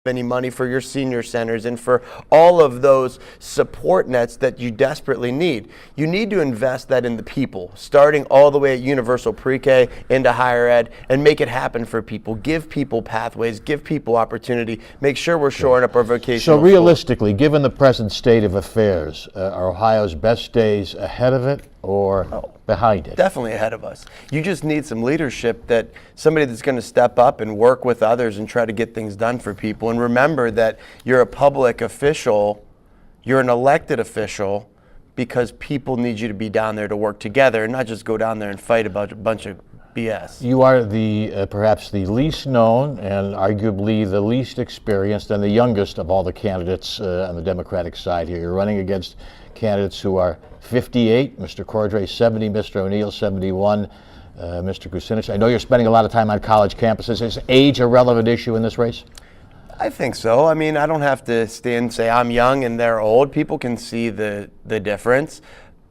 any money for your senior centers and for all of those support nets that you desperately need. You need to invest that in the people, starting all the way at universal pre-K into higher ed, and make it happen for people. Give people pathways, give people opportunity, make sure we're shoring up our vocational So realistically, given the present state of affairs, are Ohio's best days ahead of it or behind it? Definitely ahead of us. You just need some leadership, that somebody that's going to step up and work with others and try to get things done for people. And remember that you're a public official, you're an elected official, because people need you to be down there to work together and not just go down there and fight about a bunch of BS. You are the perhaps the least known and arguably the least experienced and the youngest of all the candidates on the Democratic side here. You're running against candidates who are 58, Mr. Cordray 70, Mr. O'Neill 71, Mr. Kucinich. I know you're spending a lot of time on college campuses. Is age a relevant issue in this race? I think so. I mean, I don't have to stand and say I'm young and they're old. People can see the difference.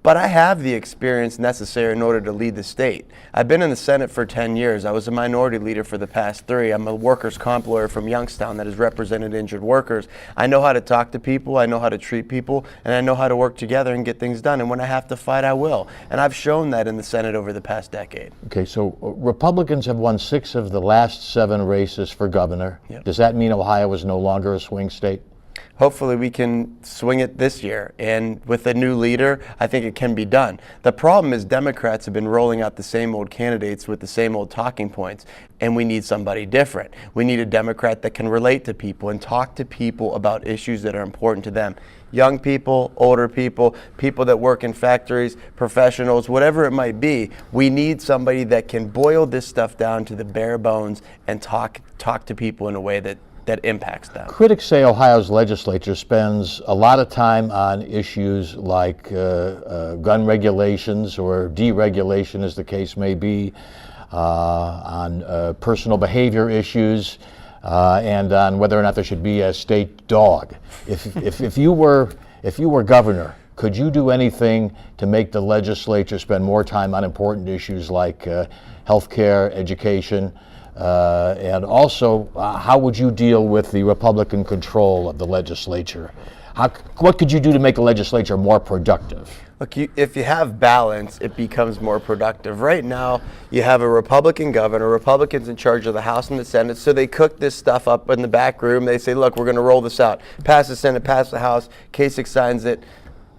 But I have the experience necessary in order to lead the state. I've been in the Senate for 10 years. I was a minority leader for the past 3. I'm a workers' comp lawyer from Youngstown that has represented injured workers. I know how to talk to people, I know how to treat people, and I know how to work together and get things done. And when I have to fight, I will. And I've shown that in the Senate over the past decade. Okay, so Republicans have won 6 of the last 7 races for governor. Yep. Does that mean Ohio is no longer a swing state? Hopefully we can swing it this year, and with a new leader, I think it can be done. The problem is Democrats have been rolling out the same old candidates with the same old talking points, and we need somebody different. We need a Democrat that can relate to people and talk to people about issues that are important to them. Young people, older people, people that work in factories, professionals, whatever it might be, we need somebody that can boil this stuff down to the bare bones and talk to people in a way that impacts them. Critics say Ohio's legislature spends a lot of time on issues like gun regulations or deregulation, as the case may be, on personal behavior issues, and on whether or not there should be a state dog. If you were governor, could you do anything to make the legislature spend more time on important issues like health care, education? And also, how would you deal with the Republican control of the legislature? What could you do to make the legislature more productive? Look, if you have balance, it becomes more productive. Right now, you have a Republican governor, Republicans in charge of the House and the Senate, so they cook this stuff up in the back room. They say, look, we're going to roll this out. Pass the Senate, pass the House, Kasich signs it,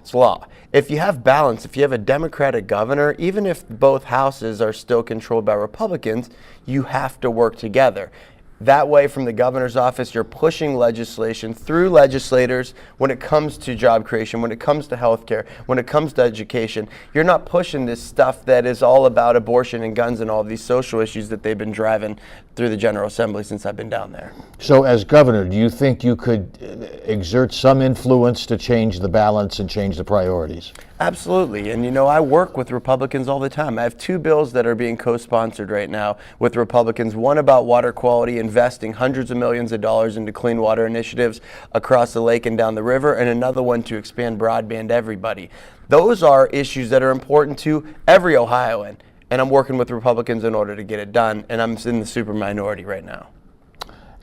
it's law. If you have balance, if you have a Democratic governor, even if both houses are still controlled by Republicans, you have to work together. That way, from the governor's office, you're pushing legislation through legislators when it comes to job creation, when it comes to health care, when it comes to education. You're not pushing this stuff that is all about abortion and guns and all of these social issues that they've been driving through the General Assembly since I've been down there. So as governor, do you think you could exert some influence to change the balance and change the priorities? Absolutely. And I work with Republicans all the time. I have 2 bills that are being co-sponsored right now with Republicans. One about water quality, investing hundreds of millions of dollars into clean water initiatives across the lake and down the river, and another one to expand broadband to everybody. Those are issues that are important to every Ohioan, and I'm working with Republicans in order to get it done, and I'm in the super minority right now.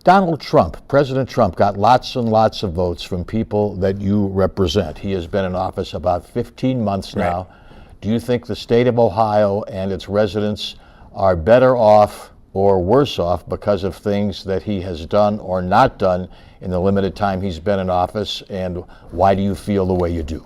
Donald Trump, President Trump, got lots and lots of votes from people that you represent. He has been in office about 15 months now. Right. Do you think the state of Ohio and its residents are better off or worse off because of things that he has done or not done in the limited time he's been in office, and why do you feel the way you do?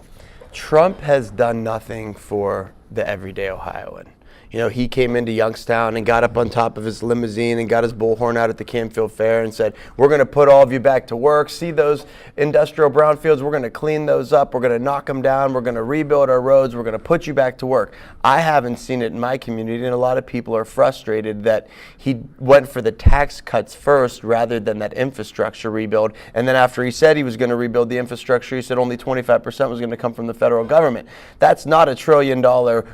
Trump has done nothing for the everyday Ohioan. He came into Youngstown and got up on top of his limousine and got his bullhorn out at the Canfield Fair and said, we're going to put all of you back to work. See those industrial brownfields? We're going to clean those up. We're going to knock them down. We're going to rebuild our roads. We're going to put you back to work. I haven't seen it in my community, and a lot of people are frustrated that he went for the tax cuts first rather than that infrastructure rebuild. And then after he said he was going to rebuild the infrastructure, he said only 25% was going to come from the federal government. That's not $1 trillion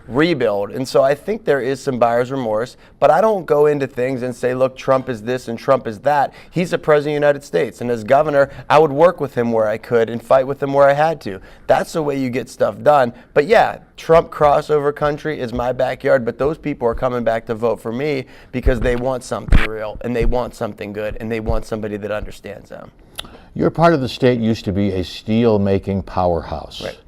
rebuild. And so I think think there is some buyer's remorse, but I don't go into things and say, look, Trump is this and Trump is that. He's the president of the United States, and as governor, I would work with him where I could and fight with him where I had to. That's the way you get stuff done. But yeah, Trump crossover country is my backyard, but those people are coming back to vote for me because they want something real, and they want something good, and they want somebody that understands them. Your part of the state used to be a steel-making powerhouse. Right.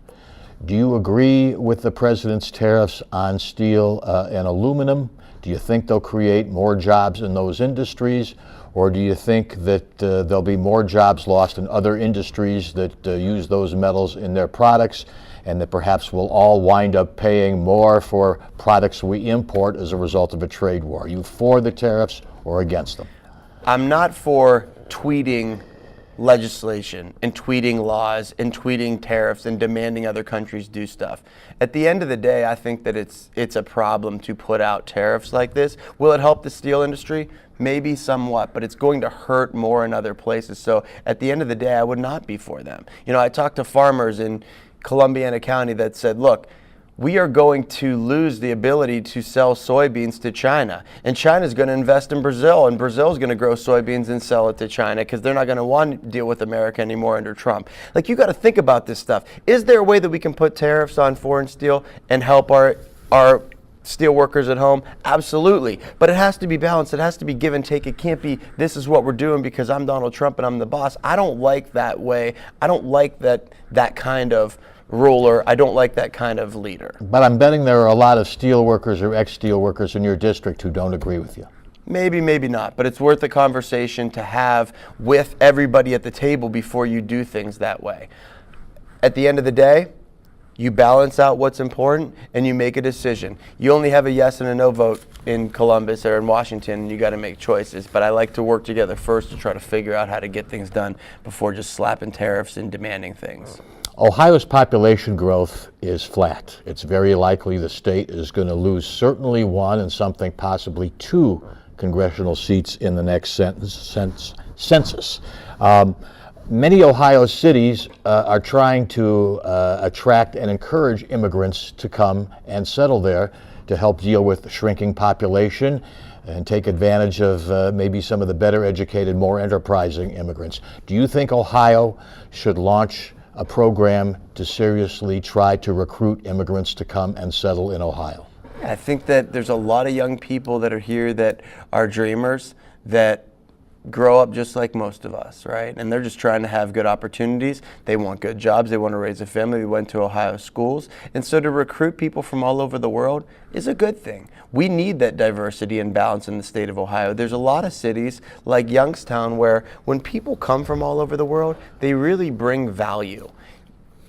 Do you agree with the president's tariffs on steel and aluminum? Do you think they'll create more jobs in those industries? Or do you think that there'll be more jobs lost in other industries that use those metals in their products, and that perhaps we'll all wind up paying more for products we import as a result of a trade war? Are you for the tariffs or against them? I'm not for tweeting legislation and tweeting laws and tweeting tariffs and demanding other countries do stuff. At the end of the day, I think that it's a problem to put out tariffs like this. Will it help the steel industry? Maybe somewhat, but it's going to hurt more in other places. So at the end of the day, I would not be for them. You know, I talked to farmers in Columbiana County that said, look, we are going to lose the ability to sell soybeans to China. And China's going to invest in Brazil, and Brazil's going to grow soybeans and sell it to China because they're not going to want to deal with America anymore under Trump. Like, you got to think about this stuff. Is there a way that we can put tariffs on foreign steel and help our steel workers at home? Absolutely. But it has to be balanced. It has to be give and take. It can't be, this is what we're doing because I'm Donald Trump and I'm the boss. I don't like that way. I don't like that kind of ruler. I don't like that kind of leader. But I'm betting there are a lot of steel workers or ex-steel workers in your district who don't agree with you. Maybe, maybe not, but it's worth the conversation to have with everybody at the table before you do things that way. At the end of the day, you balance out what's important and you make a decision. You only have a yes and a no vote in Columbus or in Washington, and you got to make choices. But I like to work together first to try to figure out how to get things done before just slapping tariffs and demanding things. Ohio's population growth is flat. It's very likely the state is going to lose certainly one and something possibly two congressional seats in the next census. Many Ohio cities are trying to attract and encourage immigrants to come and settle there to help deal with the shrinking population and take advantage of maybe some of the better educated, more enterprising immigrants. Do you think Ohio should launch a program to seriously try to recruit immigrants to come and settle in Ohio? I think that there's a lot of young people that are here that are dreamers that grow up just like most of us, right? And they're just trying to have good opportunities. They want good jobs. They want to raise a family. They went to Ohio schools. And so to recruit people from all over the world is a good thing. We need that diversity and balance in the state of Ohio. There's a lot of cities like Youngstown where when people come from all over the world, they really bring value.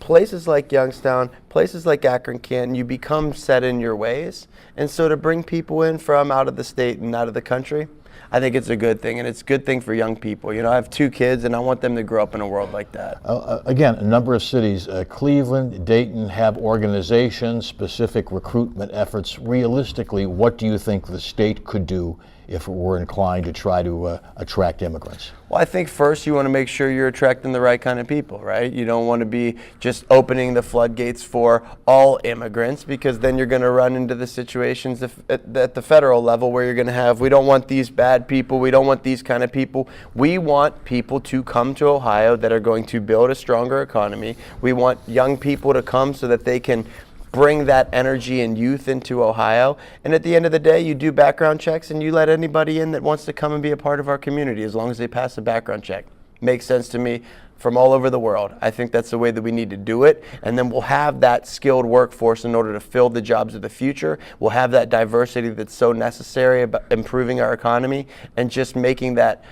Places like Youngstown, places like Akron, Canton, you become set in your ways. And so to bring people in from out of the state and out of the country, I think it's a good thing, and it's a good thing for young people. You know, I have 2 kids, and I want them to grow up in a world like that. Again, a number of cities, Cleveland, Dayton, have organizations, specific recruitment efforts. Realistically, what do you think the state could do if it were inclined to try to attract immigrants? Well, I think first you want to make sure you're attracting the right kind of people, right? You don't want to be just opening the floodgates for all immigrants, because then you're going to run into the situations at the federal level where you're going to have, we don't want these bad people, we don't want these kind of people. We want people to come to Ohio that are going to build a stronger economy. We want young people to come so that they can bring that energy and youth into Ohio. And at the end of the day, you do background checks and you let anybody in that wants to come and be a part of our community as long as they pass a background check. Makes sense to me from all over the world. I think that's the way that we need to do it. And then we'll have that skilled workforce in order to fill the jobs of the future. We'll have that diversity that's so necessary about improving our economy and just making that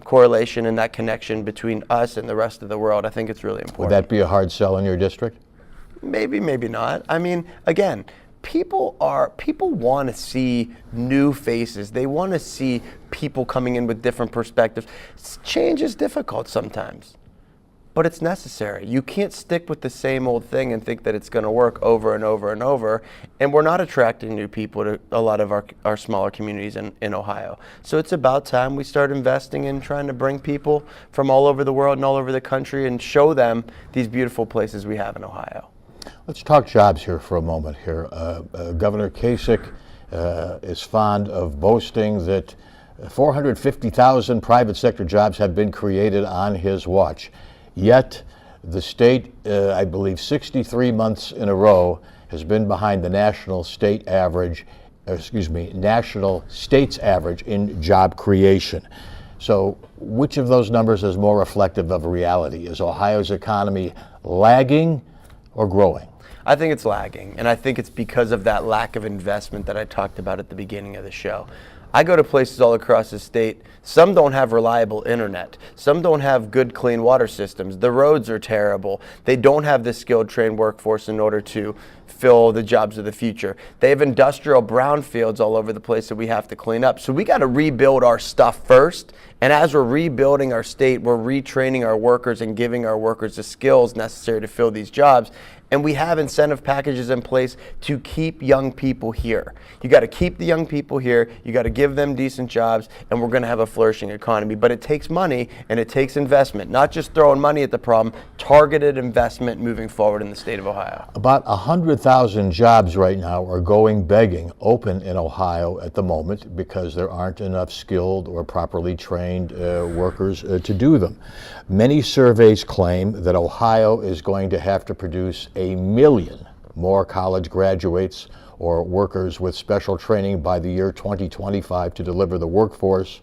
correlation and that connection between us and the rest of the world. I think it's really important. Would that be a hard sell in your district? Maybe, maybe not. I mean, again, people want to see new faces. They want to see people coming in with different perspectives. Change is difficult sometimes, but it's necessary. You can't stick with the same old thing and think that it's going to work over and over and over. And we're not attracting new people to a lot of our smaller communities in Ohio. So it's about time we start investing in trying to bring people from all over the world and all over the country and show them these beautiful places we have in Ohio. Let's talk jobs here for a moment here. Governor Kasich is fond of boasting that 450,000 private sector jobs have been created on his watch. Yet, the state, I believe 63 months in a row, has been behind the national states average in job creation. So which of those numbers is more reflective of reality? Is Ohio's economy lagging or growing? I think it's lagging, and I think it's because of that lack of investment that I talked about at the beginning of the show. I go to places all across the state. Some don't have reliable internet. Some don't have good, clean water systems. The roads are terrible. They don't have the skilled, trained workforce in order to fill the jobs of the future. They have industrial brownfields all over the place that we have to clean up. So we got to rebuild our stuff first. And as we're rebuilding our state, we're retraining our workers and giving our workers the skills necessary to fill these jobs. And we have incentive packages in place to keep young people here. You got to keep the young people here. You got to give them decent jobs, and we're going to have a flourishing economy. But it takes money and it takes investment, not just throwing money at the problem, targeted investment moving forward in the state of Ohio. About 100,000 jobs right now are going begging open in Ohio at the moment because there aren't enough skilled or properly trained workers to do them. Many surveys claim that Ohio is going to have to produce 1 million more college graduates or workers with special training by the year 2025 to deliver the workforce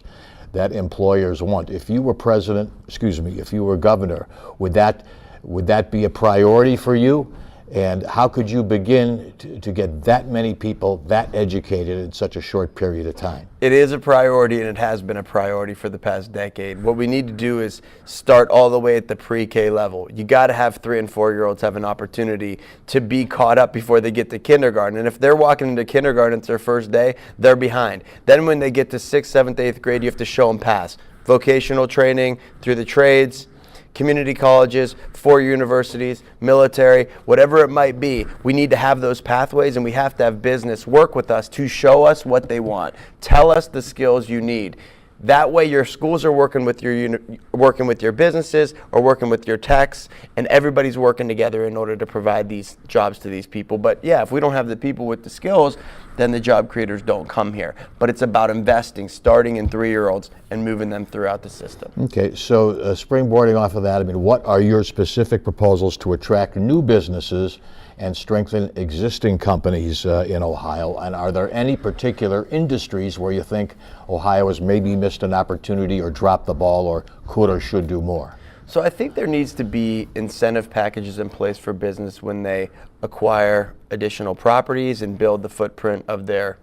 that employers want. If you were if you were governor, would that be a priority for you? And how could you begin to get that many people that educated in such a short period of time? It is a priority, and it has been a priority for the past decade. What we need to do is start all the way at the pre-K level. You got to have 3- and 4-year-olds have an opportunity to be caught up before they get to kindergarten. And if they're walking into kindergarten, it's their first day, they're behind. Then when they get to 6th, 7th, 8th grade, you have to show them pass. Vocational training through the trades, community colleges, 4 universities, military, whatever it might be. We need to have those pathways, and we have to have business work with us to show us what they want. Tell us the skills you need. That way your schools are working with your businesses or working with your techs, and everybody's working together in order to provide these jobs to these people. But yeah, if we don't have the people with the skills, then the job creators don't come here. But it's about investing, starting in 3-year-olds and moving them throughout the system. Okay, so springboarding off of that, what are your specific proposals to attract new businesses and strengthen existing companies in Ohio? And are there any particular industries where you think Ohio has maybe missed an opportunity or dropped the ball or could or should do more? So I think there needs to be incentive packages in place for business when they acquire additional properties and build the footprint of their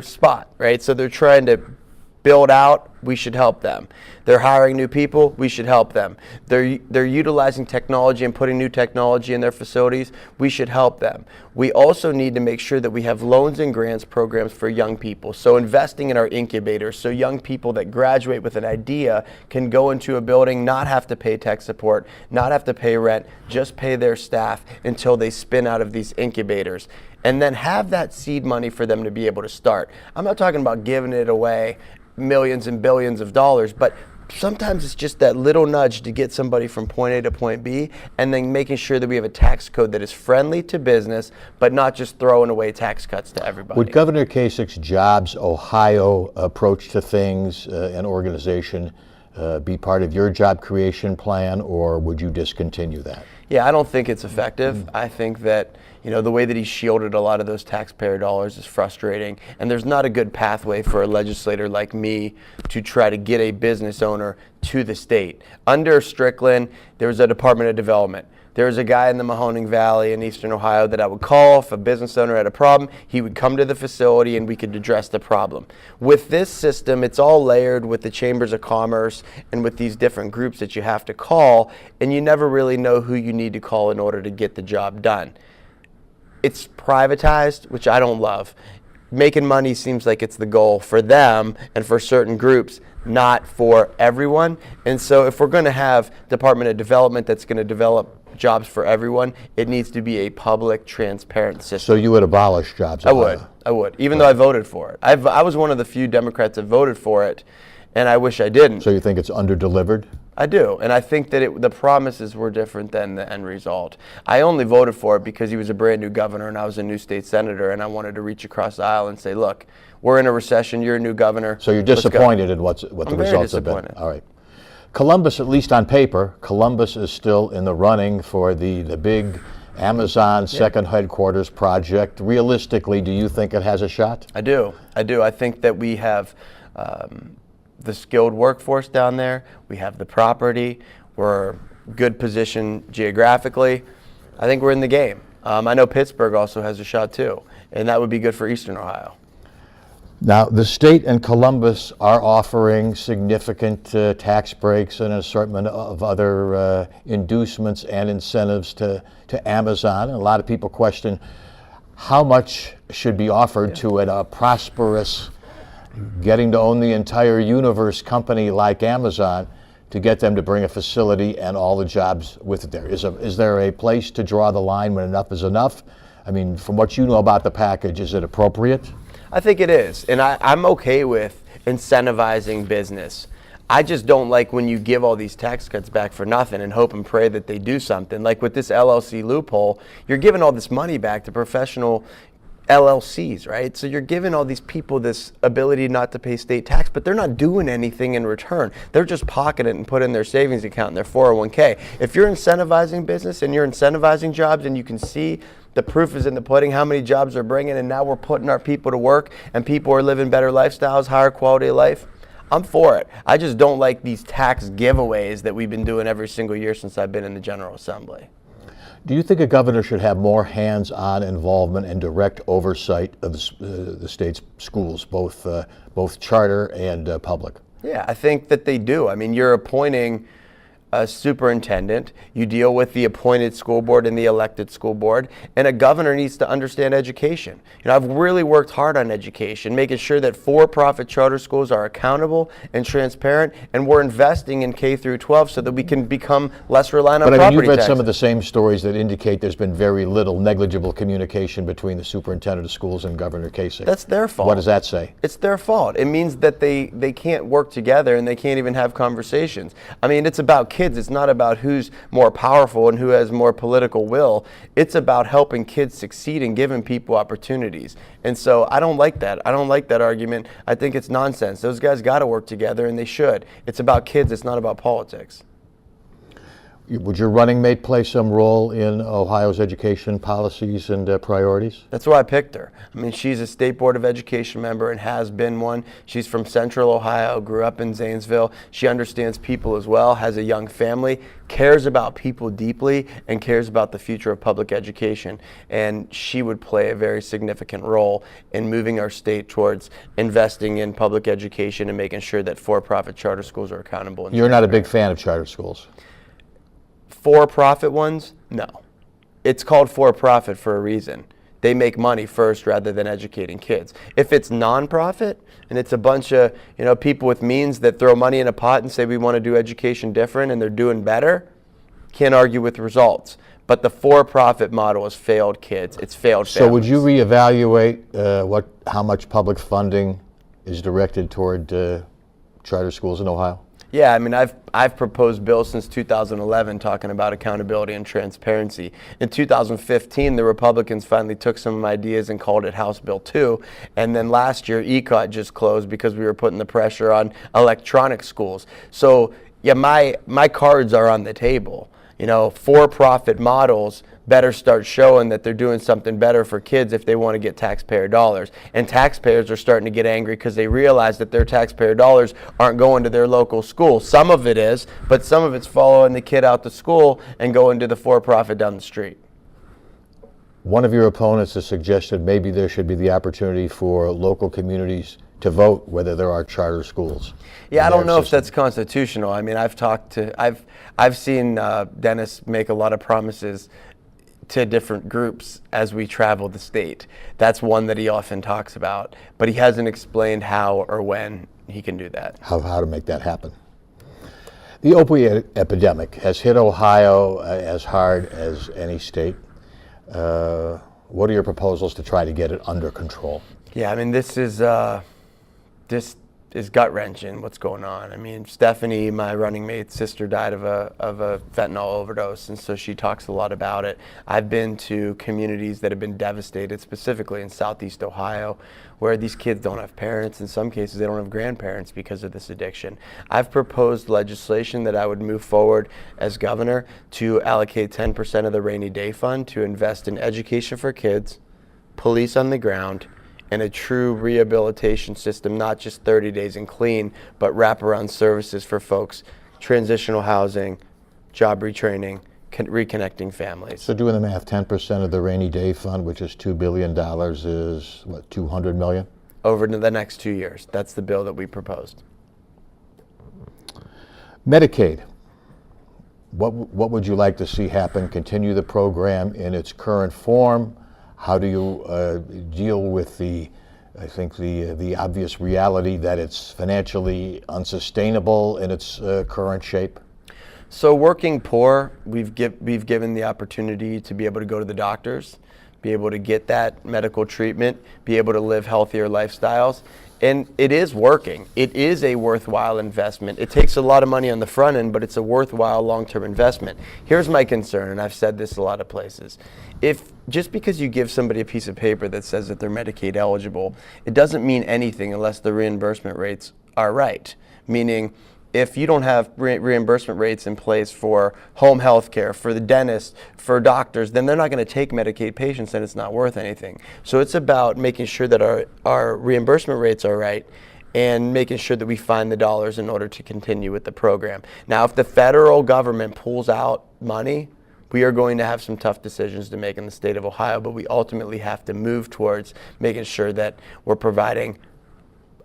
spot, right? So they're trying to build out, we should help them. They're hiring new people, we should help them. They're utilizing technology and putting new technology in their facilities, we should help them. We also need to make sure that we have loans and grants programs for young people. So investing in our incubators, so young people that graduate with an idea can go into a building, not have to pay tech support, not have to pay rent, just pay their staff until they spin out of these incubators. And then have that seed money for them to be able to start. I'm not talking about giving it away, millions and billions of dollars, but sometimes it's just that little nudge to get somebody from point A to point B, and then making sure that we have a tax code that is friendly to business, but not just throwing away tax cuts to everybody. Would Governor Kasich's Jobs Ohio approach to things and organization be part of your job creation plan, or would you discontinue that? Yeah, I don't think it's effective. I think that the way that he shielded a lot of those taxpayer dollars is frustrating, and there's not a good pathway for a legislator like me to try to get a business owner to the state. Under Strickland, there was a Department of Development. There was a guy in the Mahoning Valley in eastern Ohio that I would call if a business owner had a problem. He would come to the facility and we could address the problem. With this system, it's all layered with the chambers of commerce and with these different groups that you have to call, and you never really know who you need to call in order to get the job done. It's privatized, which I don't love. Making money seems like it's the goal for them and for certain groups, not for everyone. And so if we're going to have Department of Development that's going to develop jobs for everyone, it needs to be a public, transparent system. So you would abolish Jobs Ohio? I would, even though I voted for it. I was one of the few Democrats that voted for it, and I wish I didn't. So you think it's under-delivered? I do, and I think that the promises were different than the end result. I only voted for it because he was a brand new governor and I was a new state senator, and I wanted to reach across the aisle and say, look, we're in a recession, you're a new governor. So you're disappointed in what the results have been? All right. Columbus, at least on paper, Columbus is still in the running for the big Amazon second headquarters project. Realistically, do you think it has a shot? I do. I think that we have the skilled workforce down there. We have the property. We're good position geographically. I think we're in the game. I know Pittsburgh also has a shot too, and that would be good for Eastern Ohio. Now, the state and Columbus are offering significant tax breaks and an assortment of other inducements and incentives to Amazon. And a lot of people question how much should be offered to a prosperous, getting to own the entire universe company like Amazon to get them to bring a facility and all the jobs with it there. Is there a place to draw the line when enough is enough? I mean, from what you know about the package, is it appropriate? I think it is, and I'm okay with incentivizing business. I just don't like when you give all these tax cuts back for nothing and hope and pray that they do something. Like with this LLC loophole, you're giving all this money back to professional LLCs, right? So you're giving all these people this ability not to pay state tax, but they're not doing anything in return. They're just pocketing it and putting their savings account in their 401k. If you're incentivizing business and you're incentivizing jobs and you can see the proof is in the pudding, how many jobs they're bringing, and now we're putting our people to work and people are living better lifestyles, higher quality of life, I'm for it. I just don't like these tax giveaways that we've been doing every single year since I've been in the General Assembly. Do you think a governor should have more hands-on involvement and direct oversight of the state's schools, both charter and public? Yeah, I think that they do. I mean, you're appointing a superintendent, you deal with the appointed school board and the elected school board, and a governor needs to understand education. You know, I've really worked hard on education, making sure that for-profit charter schools are accountable and transparent, and we're investing in K through 12 so that we can become less reliant on property taxes. But you've read some of the same stories that indicate there's been very little negligible communication between the superintendent of schools and Governor Kasich. That's their fault. What does that say? It's their fault. It means that they can't work together and they can't even have conversations. I mean, it's about kids. It's not about who's more powerful and who has more political will. It's about helping kids succeed and giving people opportunities. And so I don't like that. I don't like that argument. I think it's nonsense. Those guys got to work together, and they should. It's about kids. It's not about politics. Would your running mate play some role in Ohio's education policies and priorities? That's why I picked her. I mean, she's a State Board of Education member and has been one. She's from Central Ohio, grew up in Zanesville. She understands people as well, has a young family, cares about people deeply, and cares about the future of public education. And she would play a very significant role in moving our state towards investing in public education and making sure that for-profit charter schools are accountable. You're not a big fan of charter schools? For-profit ones? No. It's called for-profit for a reason. They make money first rather than educating kids. If it's non-profit and it's a bunch of people with means that throw money in a pot and say we want to do education different and they're doing better, can't argue with results. But the for-profit model has failed kids. It's failed families. So would you reevaluate how much public funding is directed toward charter schools in Ohio? Yeah, I mean, I've proposed bills since 2011 talking about accountability and transparency. In 2015, the Republicans finally took some of my ideas and called it House Bill 2. And then last year, ECOT just closed because we were putting the pressure on electronic schools. So, yeah, my cards are on the table. You know, for-profit models better start showing that they're doing something better for kids if they want to get taxpayer dollars. And taxpayers are starting to get angry because they realize that their taxpayer dollars aren't going to their local school. Some of it is, but some of it's following the kid out to school and going to the for-profit down the street. One of your opponents has suggested maybe there should be the opportunity for local communities to vote whether there are charter schools. Yeah, I don't know if that's constitutional. I mean, I've seen Dennis make a lot of promises to different groups as we travel the state. That's one that he often talks about, but he hasn't explained how or when he can do that. How to make that happen. The opioid epidemic has hit Ohio as hard as any state. What are your proposals to try to get it under control? Yeah, I mean, this is gut-wrenching what's going on. I mean, Stephanie, my running mate's sister, died of a fentanyl overdose, and so she talks a lot about it. I've been to communities that have been devastated, specifically in Southeast Ohio, where these kids don't have parents. In some cases, they don't have grandparents because of this addiction. I've proposed legislation that I would move forward as governor to allocate 10% of the rainy day fund to invest in education for kids, police on the ground, and a true rehabilitation system, not just 30 days and clean, but wraparound services for folks, transitional housing, job retraining, reconnecting families. So doing the math, 10% of the rainy day fund, which is $2 billion, is what, 200 million? Over the next 2 years. That's the bill that we proposed. Medicaid. What would you like to see happen? Continue the program in its current form? How do you deal with the obvious reality that it's financially unsustainable in its current shape? So working poor, we've given the opportunity to be able to go to the doctors, be able to get that medical treatment, be able to live healthier lifestyles. And it is working. It is a worthwhile investment. It takes a lot of money on the front end, but it's a worthwhile long-term investment. Here's my concern, and I've said this a lot of places. If just because you give somebody a piece of paper that says that they're Medicaid eligible, it doesn't mean anything unless the reimbursement rates are right. Meaning, if you don't have reimbursement rates in place for home health care, for the dentist, for doctors, then they're not going to take Medicaid patients and it's not worth anything. So it's about making sure that our reimbursement rates are right and making sure that we find the dollars in order to continue with the program. Now, if the federal government pulls out money, we are going to have some tough decisions to make in the state of Ohio, but we ultimately have to move towards making sure that we're providing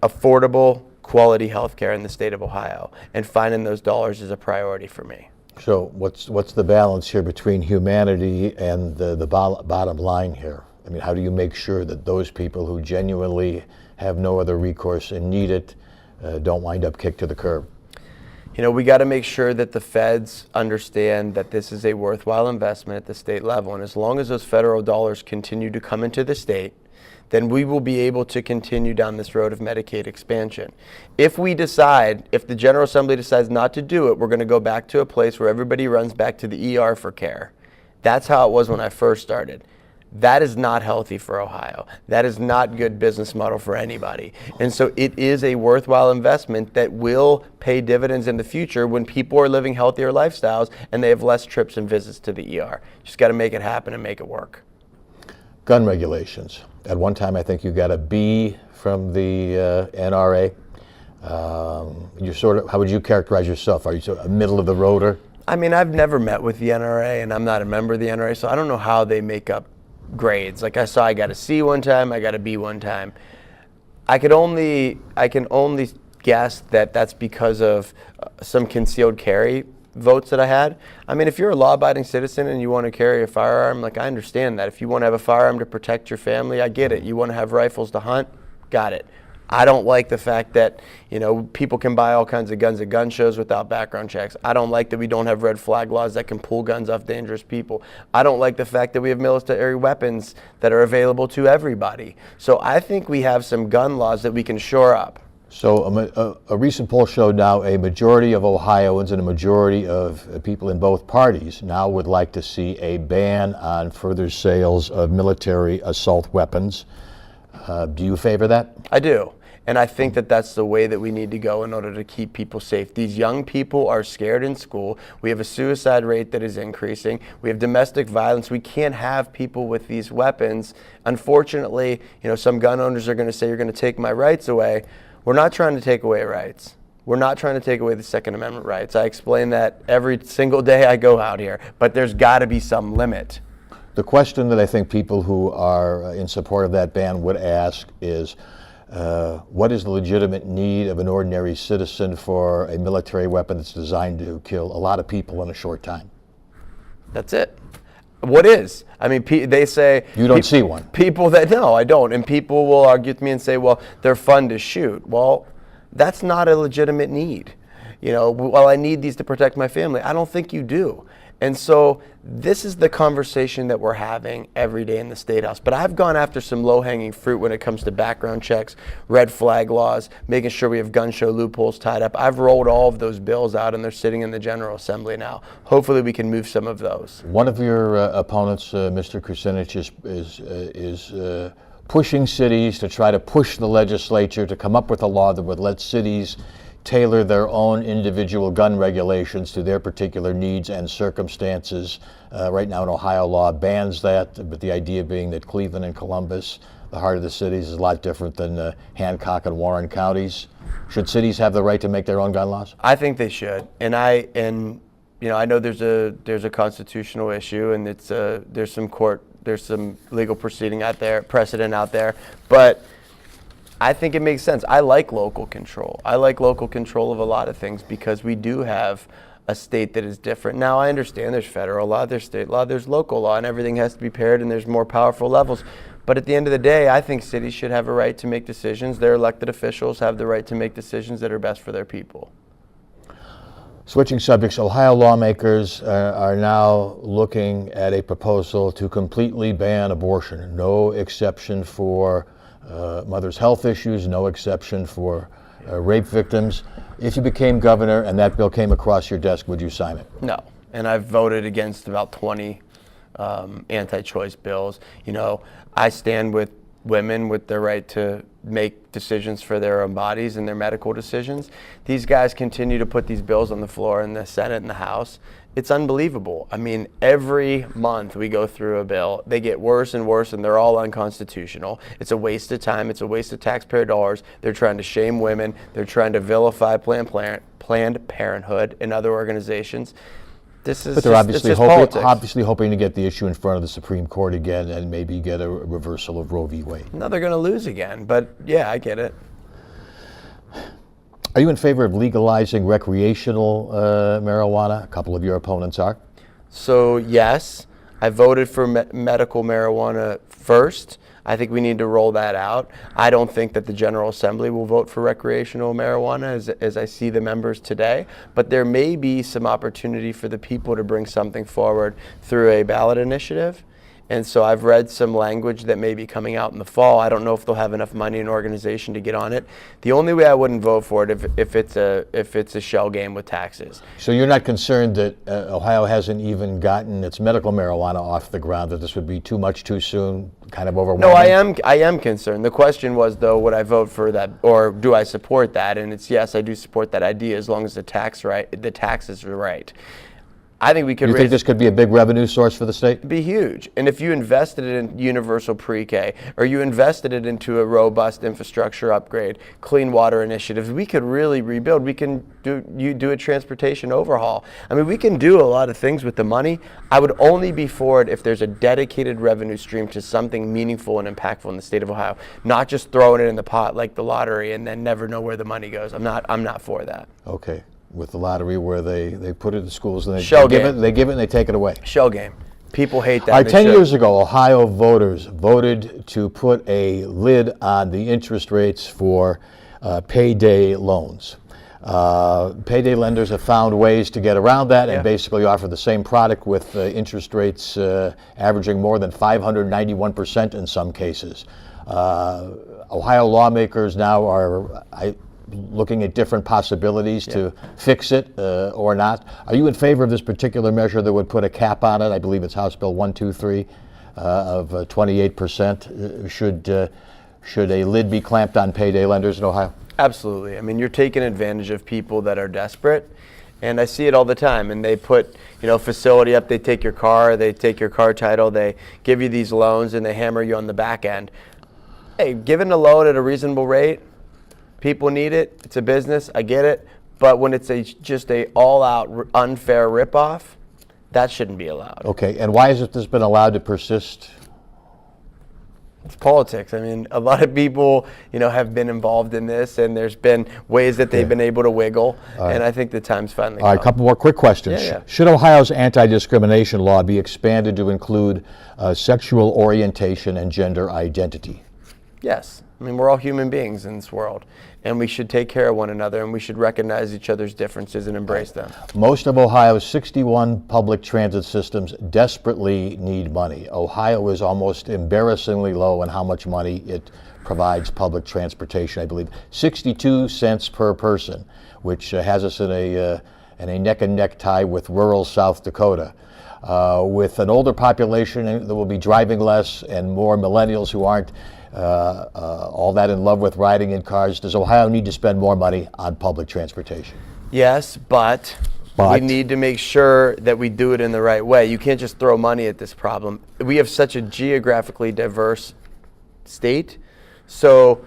affordable, quality health care in the state of Ohio, and finding those dollars is a priority for me. So what's the balance here between humanity and the bottom line here? I mean, how do you make sure that those people who genuinely have no other recourse and need it don't wind up kicked to the curb? You know, we got to make sure that the feds understand that this is a worthwhile investment at the state level, and as long as those federal dollars continue to come into the state, then we will be able to continue down this road of Medicaid expansion. If the General Assembly decides not to do it, we're going to go back to a place where everybody runs back to the ER for care. That's how it was when I first started. That is not healthy for Ohio. That is not good business model for anybody. And so it is a worthwhile investment that will pay dividends in the future when people are living healthier lifestyles and they have less trips and visits to the ER. Just got to make it happen and make it work. Gun regulations. At one time, I think you got a B from the NRA. You're sort of, how would you characterize yourself? Are you sort of a middle of the roader? I mean, I've never met with the NRA, and I'm not a member of the NRA, so I don't know how they make up grades. Like I got a C one time, I got a B one time. I can only guess that that's because of some concealed carry votes that I had. I mean, if you're a law-abiding citizen and you want to carry a firearm, like I understand that. If you want to have a firearm to protect your family, I get it. You want to have rifles to hunt, got it. I don't like the fact that, people can buy all kinds of guns at gun shows without background checks. I don't like that we don't have red flag laws that can pull guns off dangerous people. I don't like the fact that we have military weapons that are available to everybody. So I think we have some gun laws that we can shore up. So a recent poll showed now a majority of Ohioans and a majority of people in both parties now would like to see a ban on further sales of military assault weapons. Do you favor that? I do. And I think that that's the way that we need to go in order to keep people safe. These young people are scared in school. We have a suicide rate that is increasing. We have domestic violence. We can't have people with these weapons. Unfortunately, some gun owners are going to say, you're going to take my rights away. We're not trying to take away rights. We're not trying to take away the Second Amendment rights. I explain that every single day I go out here, but there's got to be some limit. The question that I think people who are in support of that ban would ask is, what is the legitimate need of an ordinary citizen for a military weapon that's designed to kill a lot of people in a short time? That's it. What is? I mean, they say... You don't see one. No, I don't. And people will argue with me and say, well, they're fun to shoot. Well, that's not a legitimate need. Well, I need these to protect my family. I don't think you do. And so this is the conversation that we're having every day in the State House. But I've gone after some low-hanging fruit when it comes to background checks, red flag laws, making sure we have gun show loopholes tied up. I've rolled all of those bills out, and they're sitting in the General Assembly now. Hopefully we can move some of those. One of your opponents, Mr. Kucinich, is pushing cities to try to push the legislature to come up with a law that would let cities tailor their own individual gun regulations to their particular needs and circumstances. Right now, an Ohio law bans that, but the idea being that Cleveland and Columbus, the heart of the cities, is a lot different than Hancock and Warren counties. Should cities have the right to make their own gun laws? I think they should, and I know there's a constitutional issue, and there's some legal proceeding out there, precedent out there, but I think it makes sense. I like local control. I like local control of a lot of things because we do have a state that is different. Now, I understand there's federal law, there's state law, there's local law, and everything has to be paired, and there's more powerful levels. But at the end of the day, I think cities should have a right to make decisions. Their elected officials have the right to make decisions that are best for their people. Switching subjects, Ohio lawmakers are now looking at a proposal to completely ban abortion. No exception for mother's health issues, no exception for rape victims. If you became governor and that bill came across your desk, would you sign it? No, and I've voted against about 20 anti-choice bills. You know, I stand with women with their right to make decisions for their own bodies and their medical decisions. These guys continue to put these bills on the floor in the Senate and the House. It's unbelievable. I mean, every month we go through a bill, they get worse and worse, and they're all unconstitutional. It's a waste of time. It's a waste of taxpayer dollars. They're trying to shame women. They're trying to vilify Planned Parenthood and other organizations. But they're obviously hoping to get the issue in front of the Supreme Court again and maybe get a reversal of Roe v. Wade. No, they're going to lose again, but yeah, I get it. Are you in favor of legalizing recreational marijuana? A couple of your opponents are. So yes, I voted for medical marijuana first. I think we need to roll that out. I don't think that the General Assembly will vote for recreational marijuana as I see the members today, but there may be some opportunity for the people to bring something forward through a ballot initiative. And so I've read some language that may be coming out in the fall. I don't know if they'll have enough money and organization to get on it. The only way I wouldn't vote for it if it's a shell game with taxes. So you're not concerned that Ohio hasn't even gotten its medical marijuana off the ground, that this would be too much too soon, kind of overwhelming? No, I am concerned. The question was, though, would I vote for that, or do I support that? And it's yes, I do support that idea as long as the taxes are right. I think we could. You think this could be a big revenue source for the state? It'd be huge. And if you invested it in universal pre-K, or you invested it into a robust infrastructure upgrade, clean water initiatives, we could really rebuild. We can do a transportation overhaul. I mean, we can do a lot of things with the money. I would only be for it if there's a dedicated revenue stream to something meaningful and impactful in the state of Ohio, not just throwing it in the pot like the lottery and then never know where the money goes. I'm not for that. Okay. With the lottery, where they put it in the schools and they give it and they take it away. Shell game. People hate that. All right, 10 years ago, Ohio voters voted to put a lid on the interest rates for payday loans. Payday lenders have found ways to get around that and basically offer the same product with interest rates averaging more than 591% in some cases. Ohio lawmakers now are looking at different possibilities to fix it or not. Are you in favor of this particular measure that would put a cap on it? I believe it's House Bill 123 of 28%. Should a lid be clamped on payday lenders in Ohio? Absolutely. I mean, you're taking advantage of people that are desperate, and I see it all the time. And they put, facility up. They take your car. They take your car title. They give you these loans, and they hammer you on the back end. Hey, giving a loan at a reasonable rate. People need it. It's a business. I get it. But when it's just a all-out unfair ripoff, that shouldn't be allowed. Okay. And why has this been allowed to persist? It's politics. I mean, a lot of people, have been involved in this, and there's been ways that they've been able to wiggle. And I think the time's finally come. All right. A couple more quick questions. Should Ohio's anti-discrimination law be expanded to include sexual orientation and gender identity? Yes. I mean, we're all human beings in this world, and we should take care of one another, and we should recognize each other's differences and embrace them. Most of Ohio's 61 public transit systems desperately need money. Ohio is almost embarrassingly low in how much money it provides public transportation. I believe 62 cents per person, which has us in a neck-and-neck tie with rural South Dakota. With an older population that will be driving less and more millennials who aren't all that in love with riding in cars, does Ohio need to spend more money on public transportation? Yes, but we need to make sure that we do it in the right way. You can't just throw money at this problem. We have such a geographically diverse state, so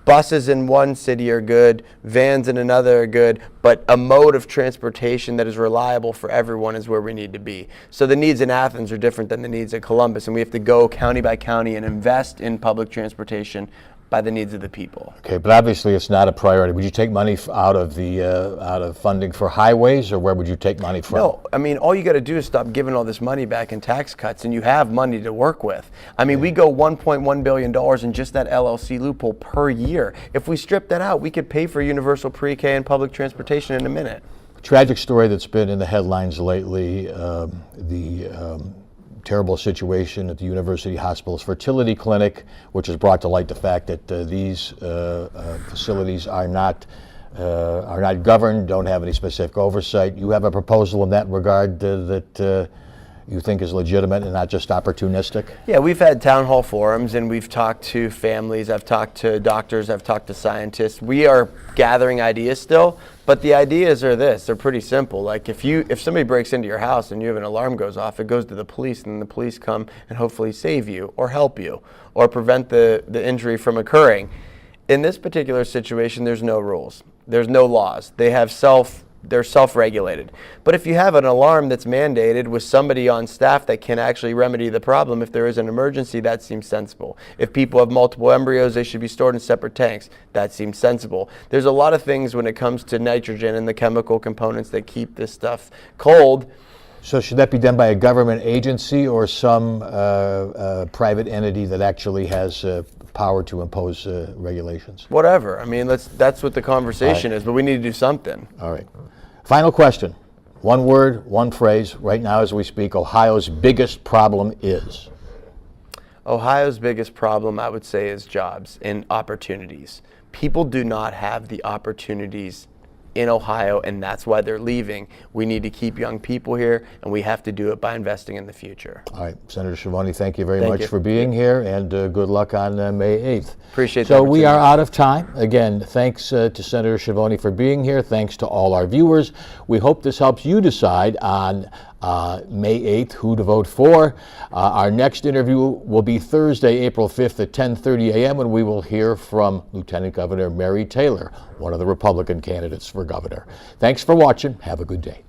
buses in one city are good, vans in another are good, but a mode of transportation that is reliable for everyone is where we need to be. So the needs in Athens are different than the needs at Columbus, and we have to go county by county and invest in public transportation by the needs of the people. Okay, but obviously it's not a priority. Would you take money out of funding for highways, or where would you take money from? No, I mean, all you got to do is stop giving all this money back in tax cuts, and you have money to work with. I mean, we go $1.1 billion in just that LLC loophole per year. If we strip that out, we could pay for universal pre-K and public transportation in a minute. Tragic story that's been in the headlines lately, the terrible situation at the University Hospital's fertility clinic, which has brought to light the fact that these facilities are not governed, don't have any specific oversight. You have a proposal in that regard that you think is legitimate and not just opportunistic? Yeah, we've had town hall forums, and we've talked to families, I've talked to doctors, I've talked to scientists. We are gathering ideas still, but the ideas are this, they're pretty simple. Like if somebody breaks into your house and you have an alarm goes off, it goes to the police, and the police come and hopefully save you or help you or prevent the injury from occurring. In this particular situation, there's no rules. There's no laws. They're self-regulated. But if you have an alarm that's mandated with somebody on staff that can actually remedy the problem, if there is an emergency, that seems sensible. If people have multiple embryos, they should be stored in separate tanks. That seems sensible. There's a lot of things when it comes to nitrogen and the chemical components that keep this stuff cold. So should that be done by a government agency or some private entity that actually has power to impose regulations? Whatever. I mean, that's what the conversation is, but we need to do something. All right. Final question. One word, one phrase. Right now as we speak, Ohio's biggest problem is? Ohio's biggest problem, I would say, is jobs and opportunities. People do not have the opportunities in Ohio, and that's why they're leaving. We need to keep young people here, and we have to do it by investing in the future. All right, Senator Schiavoni, thank you very much for being here, and good luck on May 8th. Appreciate that. So we are out of time. Again, thanks to Senator Schiavoni for being here. Thanks to all our viewers. We hope this helps you decide on May 8th who to vote for. Our next interview will be Thursday, April 5th at 10:30 a.m. when we will hear from Lieutenant Governor Mary Taylor, one of the Republican candidates for governor. Thanks for watching. Have a good day.